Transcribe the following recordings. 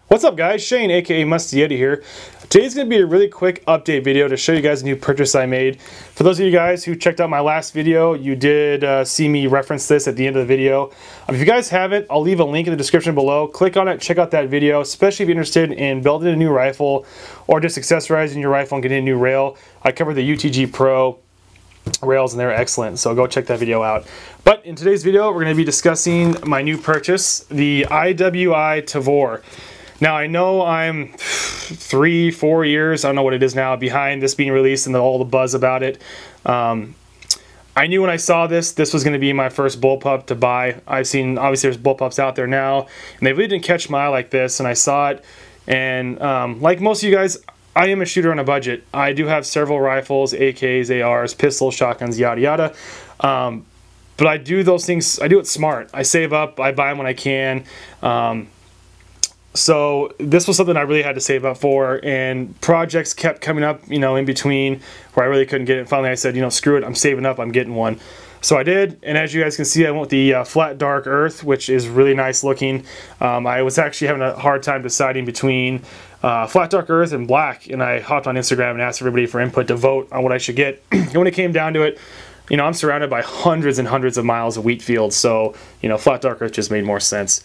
What's up guys, Shane aka MustyYeti here. Today's going to be a really quick update video to show you guys a new purchase I made. For those of you guys who checked out my last video, you did see me reference this at the end of the video. If you guys haven't, I'll leave a link in the description below. Click on it, check out that video, especially if you're interested in building a new rifle or just accessorizing your rifle and getting a new rail. I covered the UTG Pro rails and they're excellent, so go check that video out. But in today's video, we're going to be discussing my new purchase, the IWI Tavor. Now I know I'm 3-4 years, I don't know what it is now, behind this being released and all the buzz about it. I knew when I saw this was going to be my first bullpup to buy. I've seen, obviously there's bullpups out there now, and they really didn't catch my eye like this, and I saw it, and like most of you guys, I am a shooter on a budget. I do have several rifles, AKs, ARs, pistols, shotguns, yada yada. But I do those things, I do it smart. I save up, I buy them when I can. So this was something I really had to save up for, and projects kept coming up, you know, in between where I really couldn't get it. Finally I said, you know, screw it, I'm saving up, I'm getting one. So I did, and as you guys can see, I went with the flat dark earth, which is really nice looking. I was actually having a hard time deciding between flat dark earth and black, and I hopped on Instagram and asked everybody for input to vote on what I should get. And when it came down to it, you know, I'm surrounded by hundreds and hundreds of miles of wheat fields, so, you know, flat dark earth just made more sense.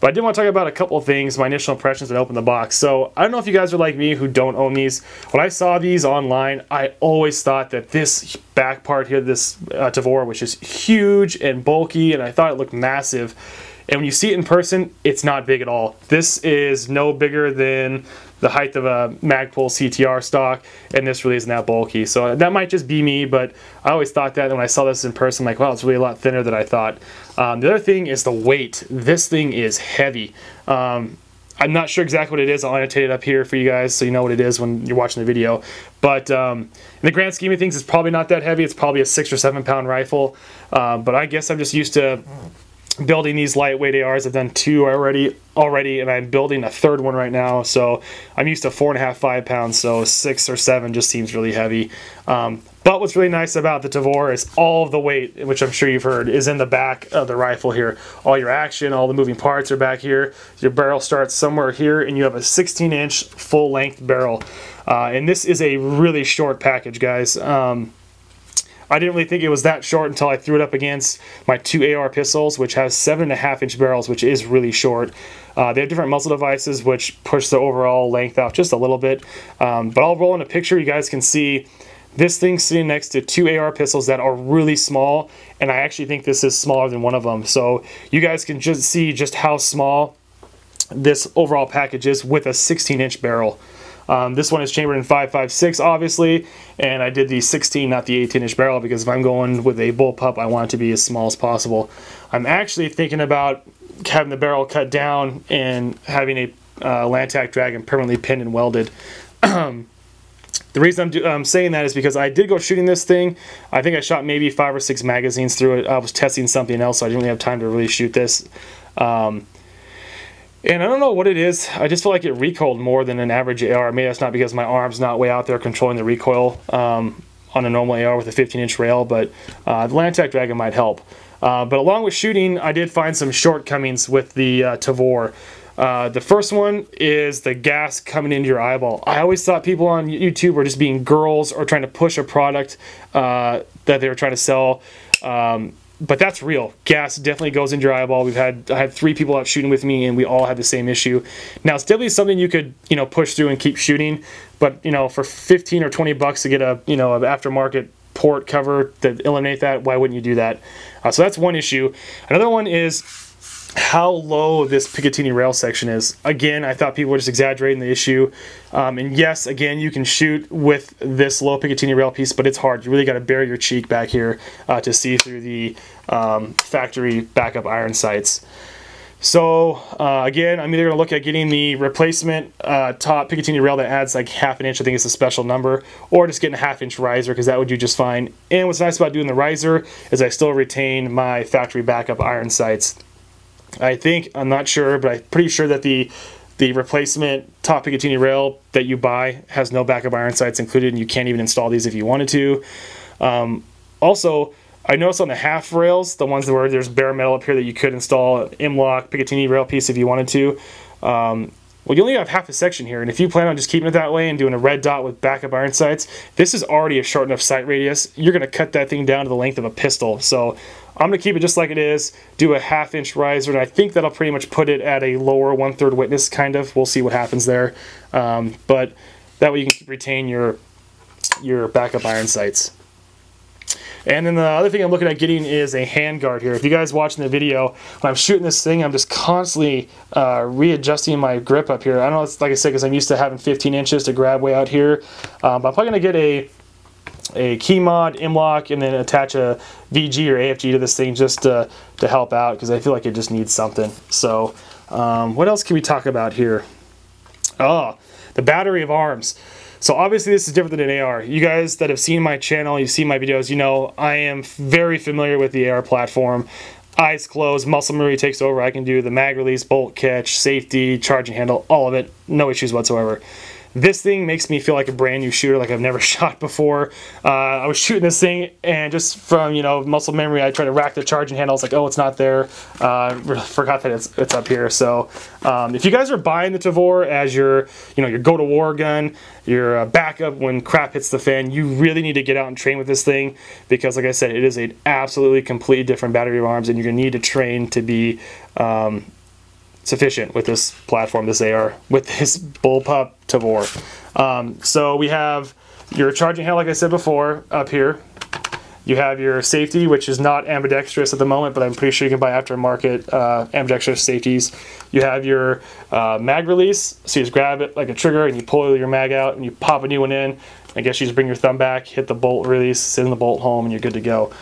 But I did want to talk about a couple of things, my initial impressions when I opened the box. So I don't know if you guys are like me who don't own these. When I saw these online, I always thought that this back part here, this Tavor, was just huge and bulky, and I thought it looked massive. And when you see it in person, it's not big at all. This is no bigger than the height of a Magpul CTR stock, and this really isn't that bulky. So that might just be me, but I always thought that, and when I saw this in person, I'm like, wow, it's really a lot thinner than I thought. The other thing is the weight. This thing is heavy. I'm not sure exactly what it is. I'll annotate it up here for you guys so you know what it is when you're watching the video. But in the grand scheme of things, it's probably not that heavy. It's probably a 6 or 7 pound rifle. But I guess I'm just used to building these lightweight ARs. I've done 2 already, and I'm building a 3rd one right now. So I'm used to 4.5, 5 pounds. So 6 or 7 just seems really heavy. But what's really nice about the Tavor is all of the weight, which I'm sure you've heard, is in the back of the rifle here. All your action, all the moving parts are back here. Your barrel starts somewhere here, and you have a 16-inch full-length barrel. And this is a really short package, guys. I didn't really think it was that short until I threw it up against my 2 AR pistols, which has 7.5-inch barrels, which is really short. They have different muzzle devices, which push the overall length out just a little bit. But I'll roll in a picture. You guys can see this thing sitting next to 2 AR pistols that are really small, and I actually think this is smaller than one of them. So you guys can just see just how small this overall package is with a 16-inch barrel. This one is chambered in 5.56, obviously, and I did the 16, not the 18-inch barrel, because if I'm going with a bullpup, I want it to be as small as possible. I'm actually thinking about having the barrel cut down and having a Lantac Dragon permanently pinned and welded. The reason I'm saying that is because I did go shooting this thing. I think I shot maybe 5 or 6 magazines through it. I was testing something else, so I didn't really have time to really shoot this. And I don't know what it is. I just feel like it recoiled more than an average AR. Maybe that's not because my arm's not way out there controlling the recoil on a normal AR with a 15-inch rail, but the Lantac Dragon might help. But along with shooting, I did find some shortcomings with the Tavor. The first one is the gas coming into your eyeball. I always thought people on YouTube were just being girls or trying to push a product that they were trying to sell. But that's real. Gas definitely goes into your eyeball. I had 3 people out shooting with me, and we all had the same issue. Now, it's definitely something you could, you know, push through and keep shooting. But, you know, for 15 or 20 bucks to get a, you know, an aftermarket port cover to eliminate that, why wouldn't you do that? So that's one issue. Another one is how low this Picatinny rail section is. Again, I thought people were just exaggerating the issue. And yes, again, you can shoot with this low Picatinny rail piece, but it's hard. You really got to bury your cheek back here to see through the factory backup iron sights. So again, I'm either going to look at getting the replacement top Picatinny rail that adds like 1/2 inch, I think it's a special number, or just getting a 1/2-inch riser, because that would do just fine. And what's nice about doing the riser is I still retain my factory backup iron sights. I think, I'm not sure, but I'm pretty sure that the replacement top Picatinny rail that you buy has no backup iron sights included, and you can't even install these if you wanted to. Also, I noticed on the half rails, the ones where there's bare metal up here, that you could install an m-lok Picatinny rail piece if you wanted to. Well, you only have half a section here, and if you plan on just keeping it that way and doing a red dot with backup iron sights, this is already a short enough sight radius. You're going to cut that thing down to the length of a pistol. So I'm going to keep it just like it is, do a 1/2 inch riser, and I think that'll pretty much put it at a lower 1/3 witness, kind of. We'll see what happens there. But that way you can retain your backup iron sights. And then the other thing I'm looking at getting is a hand guard here. If you guys watching the video, when I'm shooting this thing, I'm just constantly readjusting my grip up here. I don't know, it's like I said, because I'm used to having 15 inches to grab way out here. But I'm probably going to get a key mod, m-lok, and then attach a VG or AFG to this thing just to help out, because I feel like it just needs something. So what else can we talk about here? Oh, the battery of arms. So obviously this is different than an AR. You guys that have seen my channel, you've seen my videos, you know I am very familiar with the AR platform. Eyes closed, muscle memory takes over. I can do the mag release, bolt catch, safety, charging handle, all of it. No issues whatsoever. This thing makes me feel like a brand new shooter, like I've never shot before. I was shooting this thing, and just from, you know, muscle memory, I tried to rack the charging handle. It's like, oh, it's not there. Forgot that it's up here. So if you guys are buying the Tavor as your, you know, your go-to-war gun, your backup when crap hits the fan, you really need to get out and train with this thing, because, like I said, it is an absolutely completely different battery of arms, and you're going to need to train to be sufficient with this platform, this AR, with this bullpup Tavor. So we have your charging handle, like I said before, up here. You have your safety, which is not ambidextrous at the moment, but I'm pretty sure you can buy aftermarket ambidextrous safeties. You have your mag release, so you just grab it like a trigger and you pull your mag out and you pop a new one in. I guess you just bring your thumb back, hit the bolt release, sit in the bolt home, and you're good to go.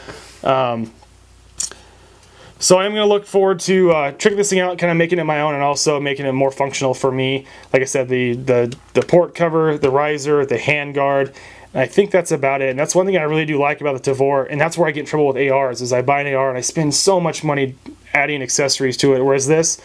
So I'm going to look forward to tricking this thing out, kind of making it my own, and also making it more functional for me. Like I said, the port cover, the riser, the hand guard, and I think that's about it. And that's one thing I really do like about the Tavor, and that's where I get in trouble with ARs, is I buy an AR and I spend so much money adding accessories to it, whereas this,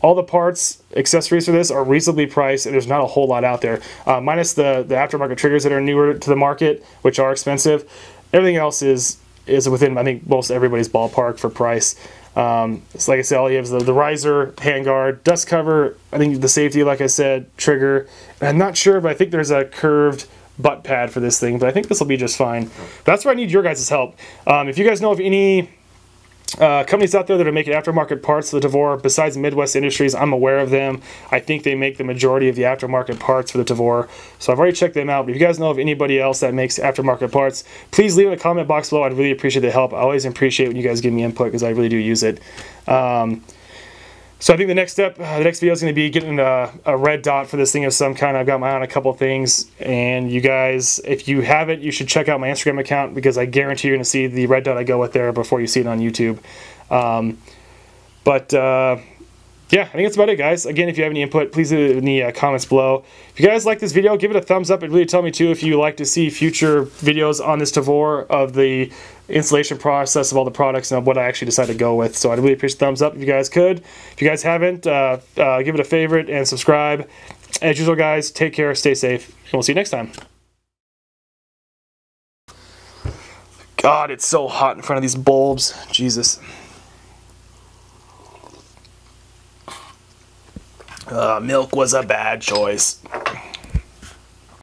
all the parts, accessories for this are reasonably priced, and there's not a whole lot out there. Minus the aftermarket triggers that are newer to the market, which are expensive. Everything else is within, I think, most everybody's ballpark for price. So like I said, all you have is the riser, handguard, dust cover, I think the safety, like I said, trigger. And I'm not sure, but I think there's a curved butt pad for this thing, but I think this will be just fine. That's where I need your guys' help. If you guys know of any companies out there that are making aftermarket parts for the Tavor, besides Midwest Industries, I'm aware of them. I think they make the majority of the aftermarket parts for the Tavor, so I've already checked them out. But if you guys know of anybody else that makes aftermarket parts, please leave it in the comment box below. I'd really appreciate the help. I always appreciate when you guys give me input, because I really do use it. So I think the next step, the next video is going to be getting a red dot for this thing of some kind. I've got my eye on a couple things, and you guys, if you haven't, you should check out my Instagram account, because I guarantee you're going to see the red dot I go with there before you see it on YouTube. Yeah, I think that's about it, guys. Again, if you have any input, please leave it in the comments below. If you guys like this video, give it a thumbs up. It really tell me, too, if you like to see future videos on this Tavor of the installation process of all the products and what I actually decided to go with. So I'd really appreciate a thumbs up if you guys could. If you guys haven't, give it a favorite and subscribe. As usual, guys, take care, stay safe, and we'll see you next time. God, it's so hot in front of these bulbs. Jesus. Milk was a bad choice.